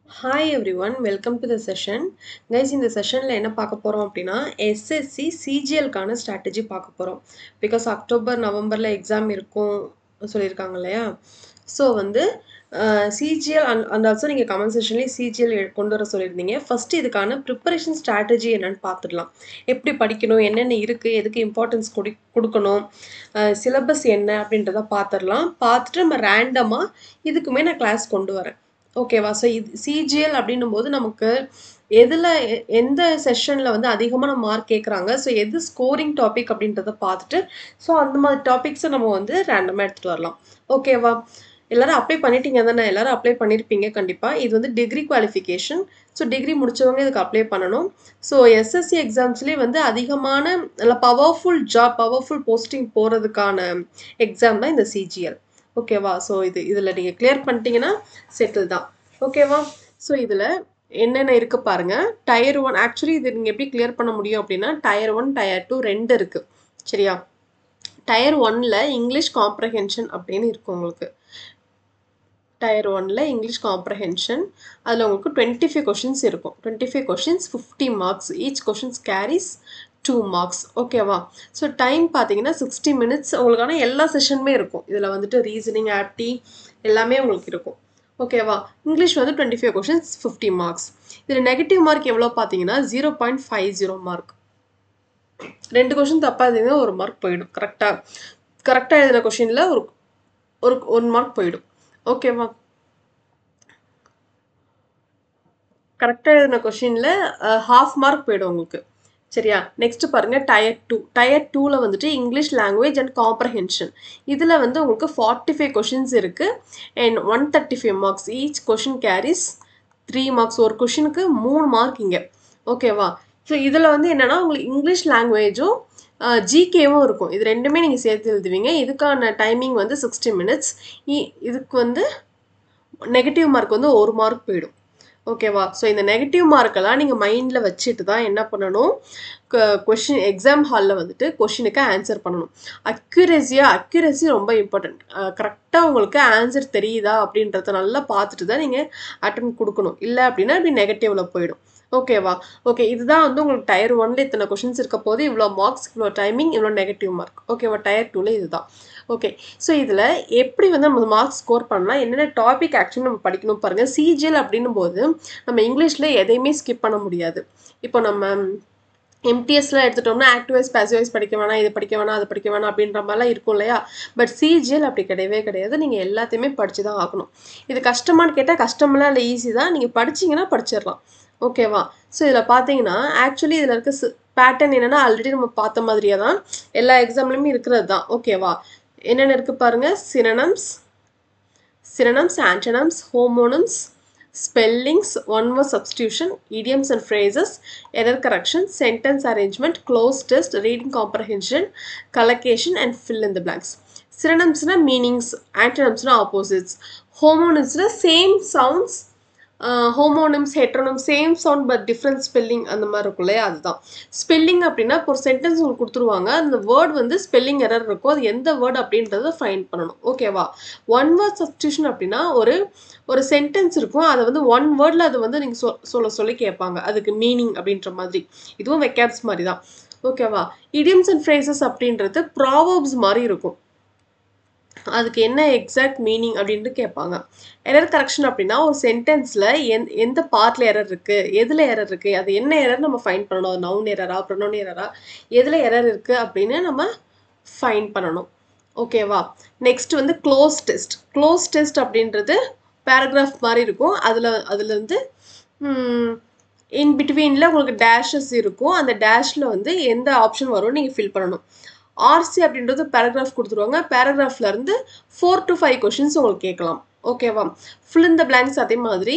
Hi everyone, welcome to the session. Guys, இந்த செஷன்ல என்ன பார்க்க போறோம் அப்படின்னா எஸ்எஸ்சி சிஜிஎல்கான ஸ்ட்ராட்டஜி பார்க்க போறோம். பிகாஸ் அக்டோபர் நவம்பர்ல எக்ஸாம் இருக்கும் சொல்லியிருக்காங்க இல்லையா? ஸோ வந்து சிஜிஎல் அண்ட் ஆல்சோ நீங்கள் கமெண்ட் செஷன்லேயே சிஜிஎல் கொண்டு வர சொல்லியிருந்தீங்க. ஃபர்ஸ்ட் இதுக்கான ப்ரிப்பரேஷன் ஸ்ட்ராட்டஜி என்னன்னு பார்த்துடலாம். எப்படி படிக்கணும், என்னென்ன இருக்குது, எதுக்கு இம்பார்ட்டன்ஸ் கொடுக்கணும், சிலபஸ் என்ன அப்படின்றத பார்த்துடலாம். பார்த்துட்டு நம்ம ரேண்டமாக இதுக்குமே நான் கிளாஸ் கொண்டு வரேன். ஓகேவா? ஸோ இது சிஜிஎல் அப்படின்னும் போது நமக்கு எதில் எந்த செஷனில் வந்து அதிகமான மார்க் கேட்குறாங்க, ஸோ எது ஸ்கோரிங் டாபிக் அப்படின்றத பார்த்துட்டு ஸோ அந்த மாதிரி டாபிக்ஸை நம்ம வந்து ரேண்டமாக எடுத்துகிட்டு வரலாம். ஓகேவா? எல்லாரும் அப்ளை பண்ணிட்டீங்க தானே? எல்லாரும் அப்ளை பண்ணியிருப்பீங்க கண்டிப்பாக. இது வந்து டிகிரி குவாலிஃபிகேஷன். ஸோ டிகிரி முடித்தவங்க இதுக்கு அப்ளை பண்ணணும். ஸோ எஸ்எஸ்சி எக்ஸாம்ஸ்லேயே வந்து அதிகமான நல்ல பவர்ஃபுல் போஸ்டிங் போகிறதுக்கான எக்ஸாம் தான் இந்த சிஜிஎல். ஓகேவா? ஸோ இதில் நீங்கள் கிளியர் பண்ணிட்டீங்கன்னா செட்டில் தான். ஓகேவா? ஸோ இதில் என்னென்ன இருக்குது பாருங்கள். டயர் 1 ஆக்சுவலி இது நீங்கள் எப்படி கிளியர் பண்ண முடியும் அப்படின்னா டயர் 1 டயர் 2 2 இருக்குது. சரியா? டயர் 1ல் இங்கிலீஷ் காம்ப்ரஹென்ஷன் அப்படின்னு இருக்கும் உங்களுக்கு. டயர் 1ல் இங்கிலீஷ் காம்ப்ரஹென்ஷன் அதில் உங்களுக்கு 25 கொஷின்ஸ் இருக்கும். 25 questions 50 marks. Each questions carries 2 marks. ஓகேவா? ஸோ டைம் பார்த்தீங்கன்னா 60 மினிட்ஸ். உங்களுக்கான எல்லா செஷனுமே இருக்கும். இதில் வந்துட்டு ரீசனிங், ஆப்டி எல்லாமே உங்களுக்கு இருக்கும். ஓகேவா? இங்கிலீஷ் வந்து 25 கொஷின்ஸ் 50 மார்க்ஸ். இதில் நெகட்டிவ் மார்க் எவ்வளோ பார்த்தீங்கன்னா 0.50 மார்க். 2 கொஷின் தப்பாக இருந்தீங்கன்னா 1 மார்க் போயிடும். கரெக்டாக எழுதின கொஷினில் ஒரு 1 மார்க் போயிடும். ஓகேவா? கரெக்டாக எழுதின கொஷினில் ஹாஃப் மார்க் போயிடும் உங்களுக்கு. சரியா? நெக்ஸ்ட் பாருங்க டயர் 2. டயர் 2ல் வந்துட்டு இங்கிலீஷ் லாங்குவேஜ் அண்ட் காம்ப்ரஹென்ஷன். இதில் வந்து உங்களுக்கு 45 கொஷின்ஸ் இருக்குது and 135 marks. Each question carries 3 marks. ஒரு கொஷினுக்கு 3 மார்க் இங்கே. ஓகேவா? ஸோ இதில் வந்து என்னென்னா உங்களுக்கு இங்கிலீஷ் லாங்குவேஜும் ஜிகேவும் இருக்கும். இது ரெண்டுமே நீங்கள் சேர்த்து எழுதுவீங்க. இதுக்கான டைமிங் வந்து 60 மினிட்ஸ். இதுக்கு வந்து நெகட்டிவ் மார்க் வந்து 1 மார்க் போயிடும். ஓகேவா? ஸோ இந்த நெகட்டிவ் மார்க்கெல்லாம் நீங்கள் மைண்டில் வச்சுட்டு தான் என்ன பண்ணணும், கொஷின் எக்ஸாம் ஹாலில் வந்துட்டு கொஷினுக்கு ஆன்சர் பண்ணணும். அக்யூரசி ரொம்ப இம்பார்ட்டன்ட். கரெக்டாக உங்களுக்கு ஆன்சர் தெரியுதா அப்படின்றத நல்லா பார்த்துட்டு தான் நீங்கள் அட்டன் கொடுக்கணும். இல்லை அப்படின்னா இப்படி நெகட்டிவில் போயிடும். ஓகேவா? ஓகே, இதுதான் வந்து உங்களுக்கு டயர் 1ல் இத்தனை கொஷின்ஸ் இருக்க போது இவ்வளோ மார்க்ஸ், இவ்வளோ டைமிங், இவ்வளோ நெகட்டிவ் மார்க். ஓகேவா? டயர் 2ல் இதுதான். ஓகே, ஸோ இதில் எப்படி வந்து நம்ம மார்க்ஸ் ஸ்கோர் பண்ணலாம், என்னென்ன டாபிக் ஆக்சுவலி நம்ம படிக்கணும் பாருங்கள். சிஜிஎல் அப்படின்னும் போது நம்ம இங்கிலீஷில் எதையுமே ஸ்கிப் பண்ண முடியாது. இப்போ நம்ம எம்டிஎஸ்லாம் எடுத்துட்டோம்னா ஆக்டிவைஸ் பேசிவைஸ் படிக்க வேணாம், இது படிக்க வேணாம், அது படிக்க வேணாம் அப்படின்ற மாதிரிலாம் இருக்கும் இல்லையா? பட் சிஜிஎல் அப்படி கிடையவே கிடையாது. நீங்கள் எல்லாத்தையுமே படித்து தான் ஆகணும். இது கஷ்டமானு கேட்டால் கஷ்டமெல்லாம் இல்லை, ஈஸி தான். நீங்கள் படிச்சிங்கன்னா படிச்சிடலாம். ஓகேவா? ஸோ இதில் பார்த்தீங்கன்னா ஆக்சுவலி இதில் இருக்க பேட்டர்ன் என்னென்னா ஆல்ரெடி நம்ம பார்த்த மாதிரியே தான் எல்லா எக்ஸாம்லையுமே இருக்கிறது தான். ஓகேவா? என்னென்ன இருக்குது பாருங்கள். Synonyms, ஆன்டோனிம்ஸ், homonyms, spellings, one word substitution, idioms and phrases, error correction, sentence arrangement, close test, reading comprehension, collocation and fill in the blanks. Synonyms na meanings, antonyms na opposites, homonyms na same sounds, homonyms, heteronyms, same sound but different spelling அந்த மாதிரி இருக்கும் இல்லையா? அதுதான் spelling. அப்படின்னா ஒரு sentence உங்களுக்கு கொடுத்துருவாங்க, அந்த வேர்ட் வந்து ஸ்பெல்லிங் எரர் இருக்கும், அது எந்த வேர்ட் அப்படின்றத ஃபைண்ட் பண்ணணும். ஓகேவா? ஒன் வேர்ட் சப்ஸ்டியூஷன் அப்படின்னா ஒரு சென்டென்ஸ் இருக்கும், அதை வந்து ஒன் வேர்டில் அது வந்து நீங்கள் சொல்லி கேட்பாங்க, அதுக்கு மீனிங் அப்படின்ற மாதிரி. இதுவும் வெக்காப்ஸ் மாதிரி தான். ஓகேவா? இடியம்ஸ் அண்ட் ஃப்ரேசஸ் அப்படின்றது ப்ராவர்ப்ஸ் மாதிரி இருக்கும், அதுக்கு என்ன எக்ஸாக்ட் மீனிங் அப்படின்ட்டு கேட்பாங்க. எரர் கரெக்ஷன் அப்படின்னா ஒரு சென்டென்ஸில் எந்த பார்ட்டில் எரர் இருக்குது, எதில் எரர் இருக்குது, அது என்ன எரர் நம்ம ஃபைண்ட் பண்ணணும். அது நவுன் எரரா, ப்ரொனவுன் எரரா, எதில் எரர் இருக்குது அப்படின்னு நம்ம ஃபைண்ட் பண்ணணும். ஓகேவா? நெக்ஸ்ட் வந்து க்ளோஸ் டெஸ்ட் அப்படின்றது பேராகிராஃப் மாதிரி இருக்கும். அதில் வந்து இன் பிட்வீனில் உங்களுக்கு டேஷஸ் இருக்கும். அந்த டேஷில் வந்து எந்த ஆப்ஷன் வரும் நீங்கள் ஃபில் பண்ணணும். ஆர்சி அப்படின்றது பேராகிராஃப் கொடுத்துருவாங்க. பேராகிராஃப்லேருந்து 4 to 5 கொஷின்ஸ் உங்களுக்கு கேட்கலாம். ஓகேவா? ஃபில் இன் த பிளாங்க்ஸ் அதே மாதிரி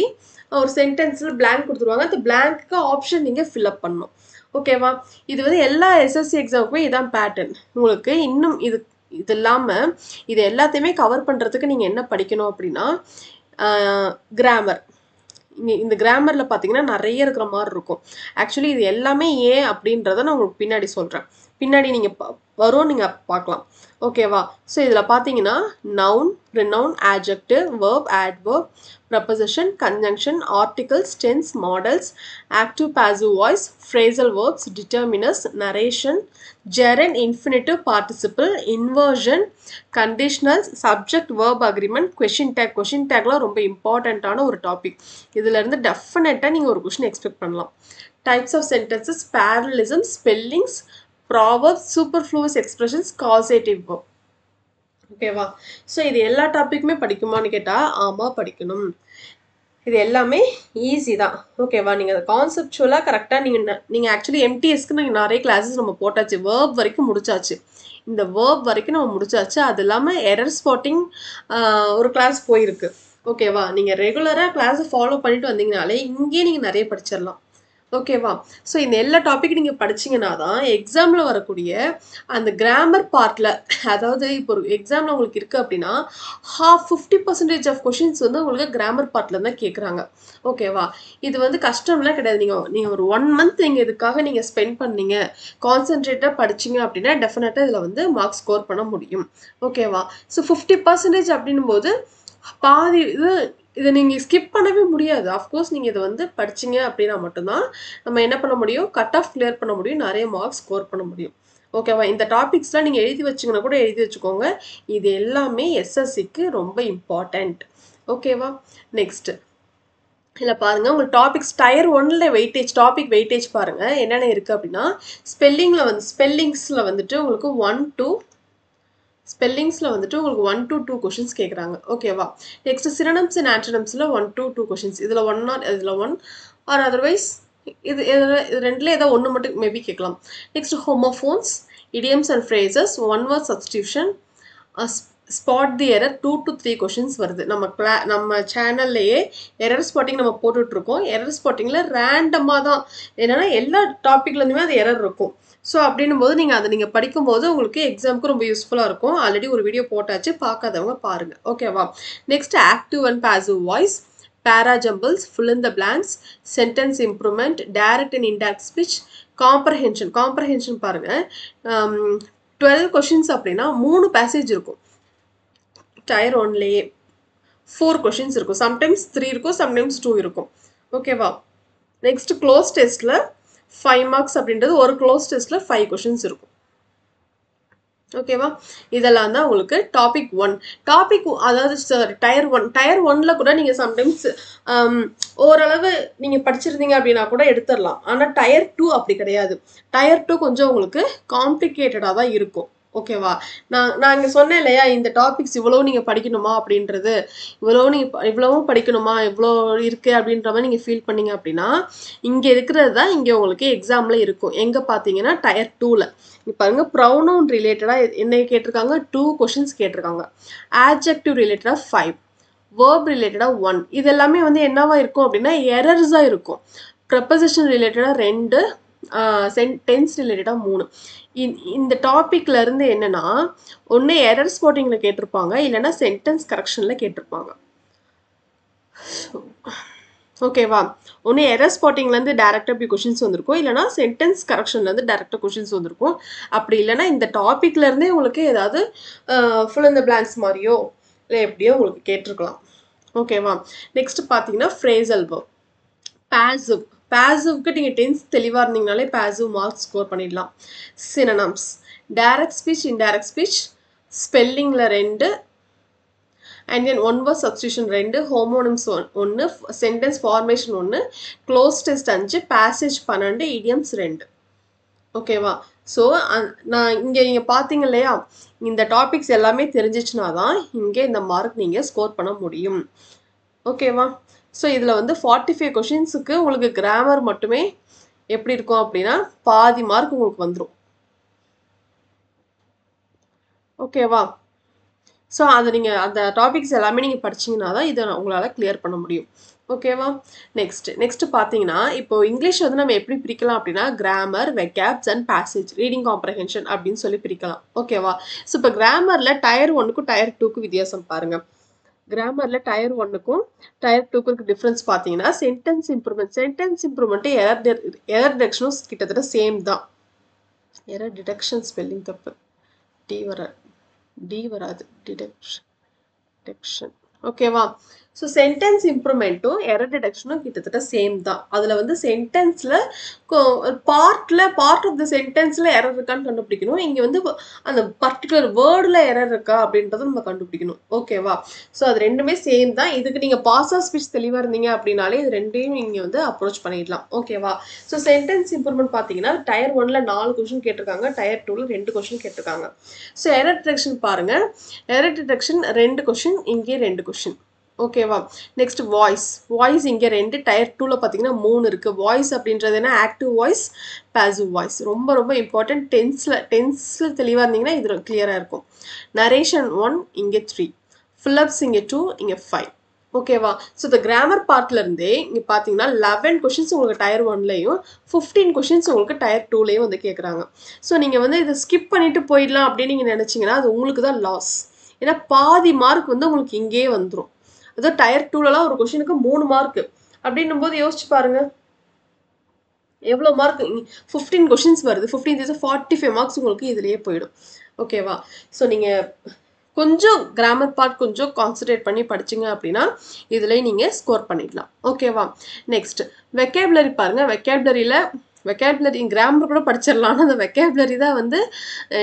ஒரு சென்டென்ஸில் பிளாங்க் கொடுத்துருவாங்க, அந்த பிளாங்க்கு ஆப்ஷன் நீங்கள் ஃபில்அப் பண்ணணும். ஓகேவா? இது வந்து எல்லா எஸ்எஸ்சி எக்ஸாமுக்குமே இதான் பேட்டர்ன். உங்களுக்கு இன்னும் இது இல்லாமல் இது எல்லாத்தையுமே கவர் பண்ணுறதுக்கு நீங்கள் என்ன படிக்கணும் அப்படின்னா கிராமர். இந்த கிராமரில் பார்த்தீங்கன்னா நிறைய இருக்கிற மாதிரி இருக்கும். ஆக்சுவலி இது எல்லாமே ஏன் அப்படின்றத நான் உங்களுக்கு பின்னாடி சொல்கிறேன். பின்னாடி நீங்கள் வரும், நீங்கள் பார்க்கலாம். ஓகேவா? ஸோ இதில் பார்த்தீங்கன்னா noun, pronoun, adjective, verb, adverb, preposition, conjunction, articles, tense, models, active passive voice, phrasal verbs, determiners, narration, gerund, infinitive, participle, inversion, conditionals, subject, verb, agreement, question tag. Question tagலாம் ரொம்ப இம்பார்ட்டண்ட்டான ஒரு டாபிக். இதிலிருந்து டெஃபினட்டாக நீங்கள் ஒரு கொஷின் எக்ஸ்பெக்ட் பண்ணலாம். Types of sentences, parallelism, spellings, proverbs, superfluous expressions, causative verb. ஓகேவா? ஸோ இது எல்லா டாப்பிக்குமே படிக்குமான்னு கேட்டால் ஆமாம், படிக்கணும். இது எல்லாமே ஈஸி தான். ஓகேவா? நீங்கள் அதை கான்செப்சுவலாக கரெக்டாக நீங்கள் ஆக்சுவலி எம்டிஎஸ்க்கு நீங்கள் நிறைய கிளாஸஸ் நம்ம போட்டாச்சு. வேர்ப் வரைக்கும் முடிச்சாச்சு. இந்த வேர்ப் வரைக்கும் நம்ம முடிச்சாச்சு. அது இல்லாமல் எரர் ஸ்பாட்டிங் ஒரு கிளாஸ் போயிருக்கு. ஓகேவா? நீங்கள் ரெகுலராக கிளாஸை ஃபாலோ பண்ணிட்டு வந்தீங்கனாலே இங்கேயே நீங்கள் நிறைய படிச்சிடலாம். ஓகேவா? ஸோ இந்த எல்லா டாபிக் நீங்கள் படிச்சிங்கன்னா தான் எக்ஸாமில் வரக்கூடிய அந்த கிராமர் பார்ட்டில், அதாவது இப்போ ஒரு எக்ஸாமில் உங்களுக்கு இருக்குது அப்படின்னா 50% ஆஃப் கொஷின்ஸ் வந்து உங்களுக்கு கிராமர் பார்ட்டில் தான் கேட்குறாங்க. ஓகேவா? இது வந்து கஷ்டம்லாம் கிடையாது. நீங்கள் ஒரு 1 மந்த் நீங்கள் இதுக்காக நீங்கள் ஸ்பெண்ட் பண்ணீங்க, கான்சென்ட்ரேட்டாக படிச்சிங்க அப்படின்னா டெஃபினட்டாக இதில் வந்து மார்க்ஸ் ஸ்கோர் பண்ண முடியும். ஓகேவா? ஸோ 50% அப்படின்னும் போது பாதி இதை நீங்கள் ஸ்கிப் பண்ணவே முடியாது. அஃப்கோர்ஸ் நீங்கள் இதை வந்து படிச்சிங்க அப்படின்னா மட்டும்தான் நம்ம என்ன பண்ண முடியும், கட் ஆஃப் கிளியர் பண்ண முடியும், நிறைய மார்க்ஸ் ஸ்கோர் பண்ண முடியும். ஓகேவா? இந்த டாபிக்ஸ்லாம் நீங்கள் எழுதி வச்சிங்கன்னா கூட எழுதி வச்சுக்கோங்க. இது எல்லாமே எஸ்எஸ்சிக்கு ரொம்ப இம்பார்ட்டண்ட். ஓகேவா? நெக்ஸ்ட் இதில் பாருங்கள், உங்களுக்கு டாபிக்ஸ் டயர் 1ல் வெயிட்டேஜ், டாபிக் வெயிட்டேஜ் பாருங்கள் என்னென்ன இருக்குது அப்படின்னா, ஸ்பெல்லிங்ஸில் வந்துட்டு உங்களுக்கு 1 to ஸ்பெல்லிங்ஸில் வந்துட்டு உங்களுக்கு 1 to 2 கொஷின்ஸ் கேட்குறாங்க. ஓகேவா? நெக்ஸ்ட் சினோனிம்ஸ் அண்ட் ஆன்டோனிம்ஸில் 1 to 2 கொஷின்ஸ். இதில் 1 இதில் 1 ஆர் அதர்வைஸ் இது ரெண்டுல ஏதோ ஒன்று மட்டும் மேபி கேட்கலாம். Next homophones, idioms and phrases, one word substitution, spot the error 2 to 3 questions வருது. நம்ம சேனல்லையே எரர் ஸ்பாட்டிங் நம்ம போட்டுட்ருக்கோம். எரர் ஸ்பாட்டிங்கில் ரேண்டமாக தான், என்னென்னா எல்லா டாப்பிக்லேருந்துமே அது எரர் இருக்கும். ஸோ அப்படின்னும் போது நீங்கள் படிக்கும்போது உங்களுக்கு எக்ஸாமுக்கு ரொம்ப யூஸ்ஃபுல்லாக இருக்கும். ஆல்ரெடி ஒரு வீடியோ போட்டாச்சு, பார்க்காதவங்க பாருங்கள். ஓகேவா? Next active and passive voice, parajumbles, fill in the blanks, sentence improvement, direct and indirect speech, comprehension பாருங்கள். 12 கொஷின்ஸ் அப்படின்னா 3 பேசேஜ் இருக்கும். டயர் 1லேயே 4 கொஷின்ஸ் இருக்கும். சம்டைம்ஸ் 3 இருக்கும், சம்டைம்ஸ் 2 இருக்கும். ஓகேவா? நெக்ஸ்ட் க்ளோஸ் டெஸ்ட்டில் 5 மார்க்ஸ் அப்படின்றது ஒரு க்ளோஸ் டெஸ்ட்டில் 5 கொஷின்ஸ் இருக்கும். ஓகேவா? இதெல்லாம் தான் உங்களுக்கு டாபிக் 1. அதாவது டயர் 1ல் கூட நீங்கள் சம்டைம்ஸ் ஓரளவு நீங்கள் படிச்சிருந்தீங்க அப்படின்னா கூட எடுத்துடலாம். ஆனால் டயர் 2 அப்படி கிடையாது. டயர் 2 கொஞ்சம் உங்களுக்கு காம்ப்ளிகேட்டடாக தான் இருக்கும். ஓகேவா? நான் இங்கே சொன்னேன் இல்லையா, இந்த டாபிக்ஸ் இவ்வளோ நீங்கள் படிக்கணுமா அப்படின்றது, இவ்வளவும் படிக்கணுமா, இவ்வளோ இருக்குது அப்படின்ற மாதிரி நீங்கள் ஃபீல் பண்ணீங்க அப்படின்னா இங்கே இருக்கிறது தான் இங்கே உங்களுக்கு எக்ஸாமில் இருக்கும். எங்கே பார்த்தீங்கன்னா டயர் 2ல் இப்போ பாருங்க, ப்ரௌனவுன் ரிலேட்டடாக என்ன கேட்டிருக்காங்க, 2 கொஷின்ஸ் கேட்டிருக்காங்க. ஆட்ஜெக்டிவ் ரிலேட்டடாக 5, வேர்ப் ரிலேட்டடாக 1. இது எல்லாமே வந்து என்னவா இருக்கும் அப்படின்னா எரர்ஸாக இருக்கும். ப்ரெப்போசிஷன் ரிலேட்டடாக 2, டென்ஸ் ரிலேட்டடாக 3. இந்த டாப்பிக்ல இருந்து என்னன்னா, ஒன்று எரர் ஸ்பாட்டிங்கில் கேட்டிருப்பாங்க, இல்லைன்னா சென்டென்ஸ் கரெக்ஷனில் கேட்டிருப்பாங்க. ஓகேவா? ஒன்று எரர் ஸ்பாட்டிங்லேருந்து டேரெக்டாக இப்படி கொஷின்ஸ் வந்திருக்கும், இல்லைனா சென்டென்ஸ் கரெக்ஷன்லேருந்து டேரெக்டாக கொஷின்ஸ் வந்திருக்கும். அப்படி இல்லைனா இந்த டாப்பிக்லேருந்தே உங்களுக்கு ஏதாவது fill in the blanks மாதிரியோ இல்லை எப்படியோ உங்களுக்கு கேட்டிருக்கலாம். ஓகேவா? நெக்ஸ்ட் பார்த்தீங்கன்னா ஃப்ரேசல் verb, பாசிவ்க்கு நீங்கள் டென்ஸ் தெளிவாக இருந்தீங்கனாலே பாசிவ் மார்க்ஸ் ஸ்கோர் பண்ணிடலாம். Synonyms, direct speech, indirect speech, ஸ்பெல்லிங்கில் 2, and then one word substitution 2, homonyms 1, sentence formation 1, cloze test 5, passage 12, idioms 2. ஓகேவா? ஸோ நான் இங்கே நீங்கள் பார்த்தீங்க இல்லையா, இந்த டாபிக்ஸ் எல்லாமே தெரிஞ்சிச்சுனா தான் இங்கே இந்த மார்க் நீங்கள் ஸ்கோர் பண்ண முடியும். ஓகேவா? ஸோ இதில் வந்து 45 கொஷின்ஸுக்கு உங்களுக்கு கிராமர் மட்டுமே எப்படி இருக்கும் அப்படின்னா பாதி மார்க் உங்களுக்கு வந்துடும். ஓகேவா? ஸோ அதை நீங்கள் அந்த டாபிக்ஸ் எல்லாமே நீங்கள் படிச்சிங்கன்னா தான் இதை உங்களால் கிளியர் பண்ண முடியும். ஓகேவா? நெக்ஸ்ட் பார்த்தீங்கன்னா, இப்போ இங்கிலீஷ் வந்து நம்ம எப்படி பிரிக்கலாம் அப்படின்னா grammar, vocabs and passage, reading comprehension அப்படின்னு சொல்லி பிரிக்கலாம். ஓகேவா? ஸோ இப்போ கிராமரில் டயர் 1க்கும் டயர் 2க்கும் வித்தியாசம் பாருங்கள். கிராமரில் டயர் 1க்கும் டயர் 2க்கும் டிஃப்ரென்ஸ் பார்த்தீங்கன்னா சென்டென்ஸ் இம்ப்ரூவ்மெண்ட் எரர் டிரெக்ஷனும் கிட்டத்தட்ட சேம் தான். எரர் டிடெக்ஷன் ஸ்பெல்லிங் தப்பு. டி வராது. டிடெக்ஷன். ஓகேவா? ஸோ சென்டென்ஸ் இம்ப்ரூவ்மெண்ட்டும் எரர் டிடெக்ஷனும் கிட்டத்தட்ட சேம் தான். அதில் வந்து சென்டென்ஸில் பார்ட் ஆஃப் த சென்டென்ஸில் எரர் இருக்கான்னு கண்டுபிடிக்கணும். இங்கே வந்து அந்த பர்டிகுலர் வேர்டில் எரர் இருக்கா அப்படின்றத நம்ம கண்டுபிடிக்கணும். ஓகேவா? ஸோ அது ரெண்டுமே சேம் தான். இதுக்கு நீங்கள் பாஸ் ஆஃப் ஸ்பீச் தெளிவாக இருந்தீங்க அப்படின்னாலே இது ரெண்டையும் நீங்கள் வந்து அப்ரோச் பண்ணிடலாம். ஓகேவா? ஸோ சென்டென்ஸ் இம்ப்ரூவ்மெண்ட் பார்த்தீங்கன்னா டயர் 1ல் 4 கொஷின் கேட்டிருக்காங்க, டயர் 2ல் 2 கொஷின் கேட்டிருக்காங்க. ஸோ எரர் டிடெக்ஷன் பாருங்கள். எரர் டிடெக்ஷன் 2 கொஷின், இங்கே 2 கொஷின். ஓகேவா? நெக்ஸ்ட் வாய்ஸ் இங்கே 2, டயர் 2ல் பார்த்தீங்கன்னா 3 இருக்குது. வாய்ஸ் அப்படின்றது என்ன? Active voice, passive voice. ரொம்ப ரொம்ப இம்பார்ட்டன்ட். டென்ஸில் தெளிவாக இருந்தீங்கன்னா இது கிளியராக இருக்கும். நரேஷன் 1 இங்கே 3, ஃபில்லப்ஸ் இங்கே 2, இங்கே 5. ஓகேவா? ஸோ இந்த கிராமர் பார்ட்லேருந்தே இங்கே பார்த்தீங்கன்னா 11 கொஷின்ஸ் உங்களுக்கு டயர் 1லையும் 15 கொஷின்ஸ் உங்களுக்கு டயர் 2லையும் வந்து கேட்குறாங்க. ஸோ நீங்கள் வந்து இதை ஸ்கிப் பண்ணிட்டு போயிடலாம் அப்படின்னு நீங்கள் நினச்சிங்கன்னா அது உங்களுக்கு தான் லாஸ். ஏன்னா பாதி மார்க் வந்து உங்களுக்கு இங்கேயே வந்துடும். அதாவது டயர் 2லலாம் ஒரு கொஷினுக்கு 3 மார்க்கு அப்படின்னும் போது யோசிச்சு பாருங்க எவ்வளோ மார்க். 15 கொஷின்ஸ் வருது. 15 45 மார்க்ஸ் உங்களுக்கு இதுலேயே போயிடும். ஓகேவா? ஸோ நீங்கள் கொஞ்சம் கிராமர் பார்ட் கொஞ்சம் கான்சன்ட்ரேட் பண்ணி படிச்சிங்க அப்படின்னா இதில் நீங்கள் ஸ்கோர் பண்ணிடலாம். ஓகேவா? நெக்ஸ்ட் வெக்காபுலரி பாருங்கள். வெக்காபுலரி கிராமர் கூட படிச்சிடலாம். ஆனால் அந்த வெக்காபுலரி தான் வந்து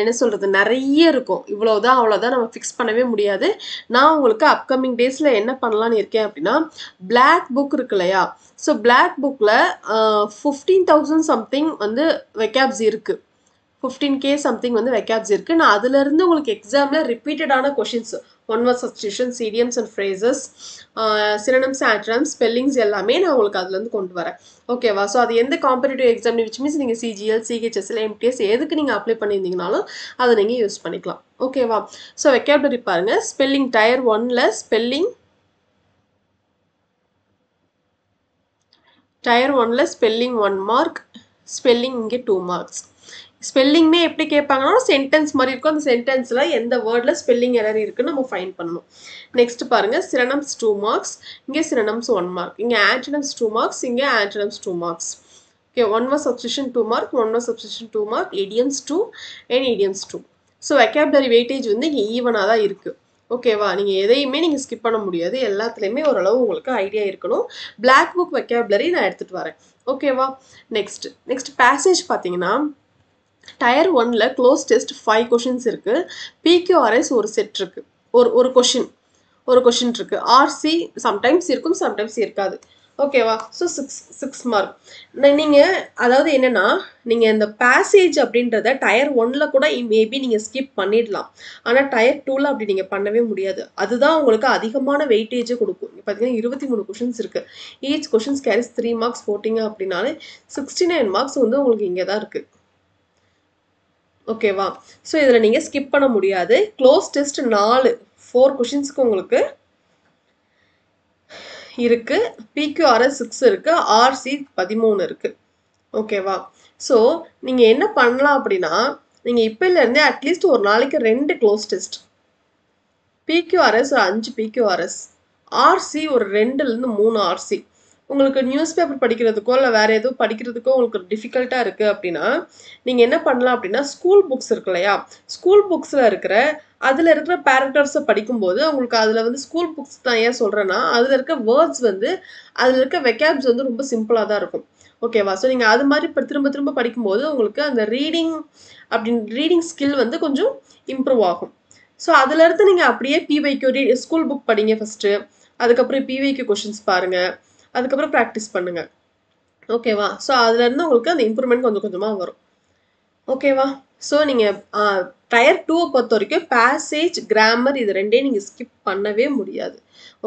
என்ன சொல்கிறது நிறைய இருக்கும். இவ்வளோதான் அவ்வளோதான் நம்ம ஃபிக்ஸ் பண்ணவே முடியாது. நான் உங்களுக்கு அப்கமிங் டேஸில் என்ன பண்ணலான்னு இருக்கேன் அப்படின்னா பிளாக் புக் இருக்கு இல்லையா? ஸோ பிளாக் புக்கில் 15,000 சம்திங் வந்து வெக்காப்ஸ் இருக்குது. 15K சம்திங் வந்து வெக்காப்ஸ் இருக்குது. நான் அதுலேருந்து உங்களுக்கு எக்ஸாமில் ரிப்பீட்டடான questions, one word substitutions, idioms and phrases, synonyms, antonyms, spellings எல்லாமே நான் உங்களுக்கு அதுலேருந்து கொண்டு வரேன். ஓகேவா? ஸோ அது எந்த காம்படிட்டிவ் எக்ஸாம் விச் மீன்ஸ் நீங்கள் CGL, CHSL, MTS எதுக்கு நீங்கள் அப்ளை பண்ணியிருந்தீங்கனாலும் அதை நீங்கள் யூஸ் பண்ணிக்கலாம். ஓகேவா? ஸோ வெக்காபுலரி பாருங்கள். ஸ்பெல்லிங் டயர் 1ல் ஸ்பெல்லிங், டயர் 1ல் ஸ்பெல்லிங் 1 மார்க், ஸ்பெல்லிங் இங்கே 2 மார்க்ஸ். ஸ்பெல்லிங்மே எப்படி கேட்பாங்கன்னா சென்டென்ஸ் மாதிரி இருக்கும். அந்த சென்டென்ஸில் எந்த வேர்டில் ஸ்பெல்லிங் எரர் இருக்குன்னு நம்ம ஃபைன் பண்ணணும். நெக்ஸ்ட் பாருங்கள். சினோனிம்ஸ் 2 மார்க்ஸ், இங்கே சினோனிம்ஸ் 1 மார்க், இங்கே ஆன்டோனிம்ஸ் 2 மார்க்ஸ், இங்கே antonyms 2 marks. Okay, one word substitution 2 mark, one word substitution 2 mark, idioms 2 and idioms 2. So vocabulary weightage வந்து இங்கே ஈவனாக தான் இருக்குது. ஓகேவா? நீங்கள் எதையுமே நீங்கள் ஸ்கிப் பண்ண முடியாது. எல்லாத்துலேயுமே ஓரளவு உங்களுக்கு ஐடியா இருக்கணும். பிளாக் புக் வெக்காபுலரி நான் எடுத்துகிட்டு வரேன். ஓகேவா? நெக்ஸ்ட் பேசேஜ் பார்த்தீங்கன்னா டயர் 1ல் க்ளோஸ் டெஸ்ட் 5 கொஷின்ஸ் இருக்குது. PQRS ஒரு செட் இருக்குது. ஒரு கொஷின் இருக்குது. RC சம்டைம்ஸ் இருக்கும், சம்டைம்ஸ் இருக்காது. ஓகேவா? So 6 mark. நீங்கள் அதாவது என்னென்னா நீங்கள் இந்த பேசேஜ் அப்படின்றத டயர் 1ல் கூட மேபி நீங்கள் ஸ்கிப் பண்ணிடலாம். ஆனால் டயர் 2ல் அப்படி நீங்கள் பண்ணவே முடியாது. அதுதான் உங்களுக்கு அதிகமான வெயிட்டேஜை கொடுக்கும். பார்த்தீங்கன்னா 23 கொஷின்ஸ் இருக்குது. ஈச் கொஷின்ஸ் கேரிஸ் 3 மார்க்ஸ் போட்டிங்க அப்படின்னாலே 69 மார்க்ஸ் வந்து உங்களுக்கு இங்கே தான் இருக்குது. ஓகேவா? ஸோ இதில் நீங்கள் ஸ்கிப் பண்ண முடியாது. க்ளோஸ் டெஸ்ட் 4 கொஷின்ஸ்க்கு உங்களுக்கு இருக்குது. PQRS 6 இருக்குது. RC 13 இருக்குது. ஓகேவா? ஸோ நீங்கள் என்ன பண்ணலாம் அப்படின்னா நீங்கள் இப்போலேருந்தே அட்லீஸ்ட் ஒரு நாளைக்கு 2 க்ளோஸ் டெஸ்ட், PQRS ஒரு 5 PQRS, RC ஒரு 2லேருந்து 3 RC. உங்களுக்கு நியூஸ் பேப்பர் படிக்கிறதுக்கோ இல்லை வேறு எதுவும் படிக்கிறதுக்கோ உங்களுக்கு டிஃபிகல்ட்டாக இருக்குது அப்படின்னா நீங்கள் என்ன பண்ணலாம் அப்படின்னா ஸ்கூல் புக்ஸ் இருக்கு இல்லையா? ஸ்கூல் புக்ஸில் அதில் இருக்கிற பேரக்ராஃப்ஸை படிக்கும்போது உங்களுக்கு அதில் வந்து ஸ்கூல் புக்ஸ் தான் ஏன் சொல்கிறேன்னா அதில் இருக்க வேர்ட்ஸ் வந்து அதில் இருக்க வெக்காப்ஸ் வந்து ரொம்ப சிம்பிளாக தான் இருக்கும். ஓகேவா? ஸோ நீங்கள் அது மாதிரி திரும்ப படிக்கும்போது உங்களுக்கு அந்த ரீடிங் ஸ்கில் வந்து கொஞ்சம் இம்ப்ரூவ் ஆகும். ஸோ அதுலேருந்து நீங்கள் அப்படியே PYQ ஸ்கூல் புக் படிங்க ஃபஸ்ட்டு. அதுக்கப்புறம் PYQ கொஷின்ஸ் பாருங்கள். அதுக்கப்புறம் ப்ராக்டிஸ் பண்ணுங்கள். ஓகேவா? ஸோ அதுலேருந்து உங்களுக்கு அந்த இம்ப்ரூவ்மெண்ட் கொஞ்சம் கொஞ்சமாக வரும். ஓகேவா? ஸோ நீங்கள் டயர் 2 பொறுத்த வரைக்கும் பேசேஜ், கிராமர் இது ரெண்டையும் நீங்கள் ஸ்கிப் பண்ணவே முடியாது.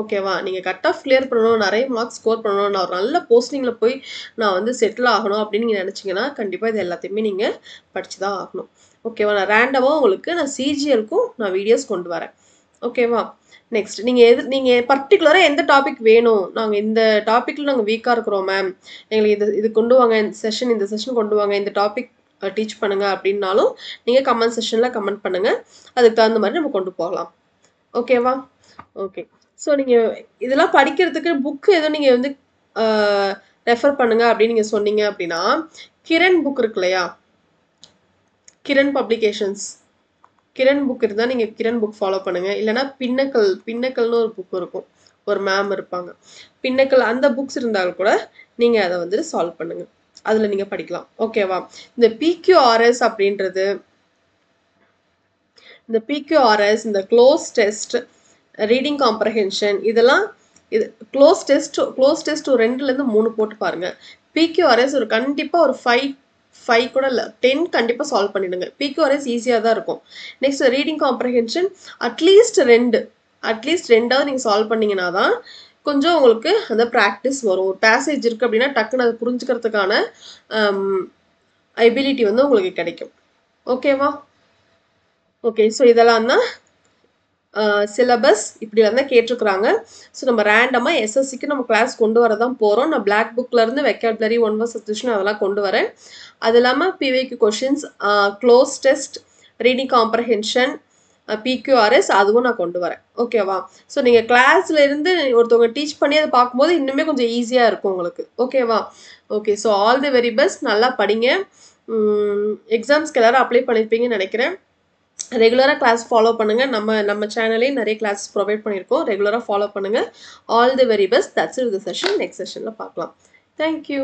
ஓகேவா? நீங்கள் கட் ஆஃப் கிளியர் பண்ணணும், நிறைய மார்க்ஸ் ஸ்கோர் பண்ணணும், நான் ஒரு நல்ல போஸ்டிங்கில் போய் நான் வந்து செட்டில் ஆகணும் அப்படின்னு நீங்கள் நினச்சிங்கன்னா கண்டிப்பாக இது எல்லாத்தையுமே நீங்கள் படித்து தான் ஆகணும். ஓகேவா? நான் ரேண்டமாக உங்களுக்கு நான் CGLக்கும் நான் வீடியோஸ் கொண்டு வரேன். ஓகேவா? நெக்ஸ்ட் நீங்கள் பர்டிகுலராக எந்த டாபிக் வேணும், நாங்கள் இந்த டாப்பிக்கில் நாங்கள் வீக்காக இருக்கிறோம் மேம், எங்களுக்கு இது கொண்டு வாங்க, இந்த செஷன் கொண்டு வாங்க, இந்த டாபிக் டீச் பண்ணுங்கள் அப்படின்னாலும் நீங்கள் கமெண்ட் செஷனில் கமெண்ட் பண்ணுங்கள். அதுக்கு தகுந்த மாதிரி நம்ம கொண்டு போகலாம். ஓகேவா? ஓகே. ஸோ நீங்கள் இதெல்லாம் படிக்கிறதுக்கு புக்கு எதுவும் நீங்கள் வந்து ரெஃபர் பண்ணுங்கள் அப்படின்னு நீங்கள் சொன்னீங்க அப்படின்னா கிரண் புக் இருக்கு இல்லையா? கிரண் பப்ளிகேஷன்ஸ், கிரண் புக் இருந்தால் நீங்கள் கிரண் புக் ஃபாலோ பண்ணுங்கள். இல்லைனா பின்னக்கல்னு ஒரு புக் இருக்கும், ஒரு மேம் இருப்பாங்க. பின்னக்கல் அந்த புக்ஸ் இருந்தால் கூட நீங்கள் அதை வந்துட்டு சால்வ் பண்ணுங்கள், அதில் நீங்கள் படிக்கலாம். ஓகேவா? இந்த பிக்யூஆர்எஸ் அப்படின்றது, இந்த பிக்யூஆர்எஸ், இந்த க்ளோஸ் டெஸ்ட், ரீடிங் காம்ப்ரஹென்ஷன், இதெல்லாம் இது க்ளோஸ் டெஸ்ட் ஒரு 2லேருந்து 3 போட்டு பாருங்கள். பிக்யூஆர்எஸ் ஒரு கண்டிப்பாக ஒரு 5 கூட இல்லை, 10 கண்டிப்பாக சால்வ் பண்ணிடுங்க. பிக்யூஆர்எஸ் ஈஸியாக தான் இருக்கும். நெக்ஸ்ட் ரீடிங் காம்ப்ரஹென்ஷன் அட்லீஸ்ட் 2 நீங்கள் சால்வ் பண்ணிங்கன்னா தான் கொஞ்சம் உங்களுக்கு அந்த ப்ராக்டிஸ் வரும். ஒரு பேசேஜ் இருக்குது அப்படின்னா டக்குன்னு அதை புரிஞ்சுக்கிறதுக்கான எபிலிட்டி வந்து உங்களுக்கு கிடைக்கும். ஓகேவா? ஓகே, ஸோ இதெல்லாம் தான் சிலபஸ் இப்படி வந்து கேட்டிருக்கிறாங்க. ஸோ நம்ம ரேண்டமாக எஸ்எஸ்சிக்கு நம்ம கிளாஸ் கொண்டு வர தான் போகிறோம். நான் பிளாக் புக்லேருந்து வெக்காபுலரி, ஒன் வேர்ட் சப்ஸ்டிடியூஷன் அதெல்லாம் கொண்டு வரேன். அது இல்லாமல் பிவைக்கு questions, cloze test, reading comprehension, PQRS அதுவும் நான் கொண்டு வரேன். ஓகேவா? ஸோ நீங்கள் கிளாஸில் இருந்து ஒருத்தவங்க டீச் பண்ணி அதை பார்க்கும்போது இன்னுமே கொஞ்சம் ஈஸியாக இருக்கும் உங்களுக்கு. ஓகேவா? Okay, so all the very best. நல்லா படிங்க. எக்ஸாம்ஸ்க்கு எல்லோரும் அப்ளை பண்ணியிருப்பீங்கன்னு நினைக்கிறேன். ரெகுலராக கிளாஸ் ஃபாலோ பண்ணுங்கள். நம்ம சேனலே நிறைய கிளாஸ் ப்ரொவைட் பண்ணியிருக்கோம். ரெகுலராக ஃபாலோ பண்ணுங்கள். All the very best. That's it. இந்த செஷன் நெக்ஸ்ட் செஷனில் பார்க்கலாம். தேங்க்யூ.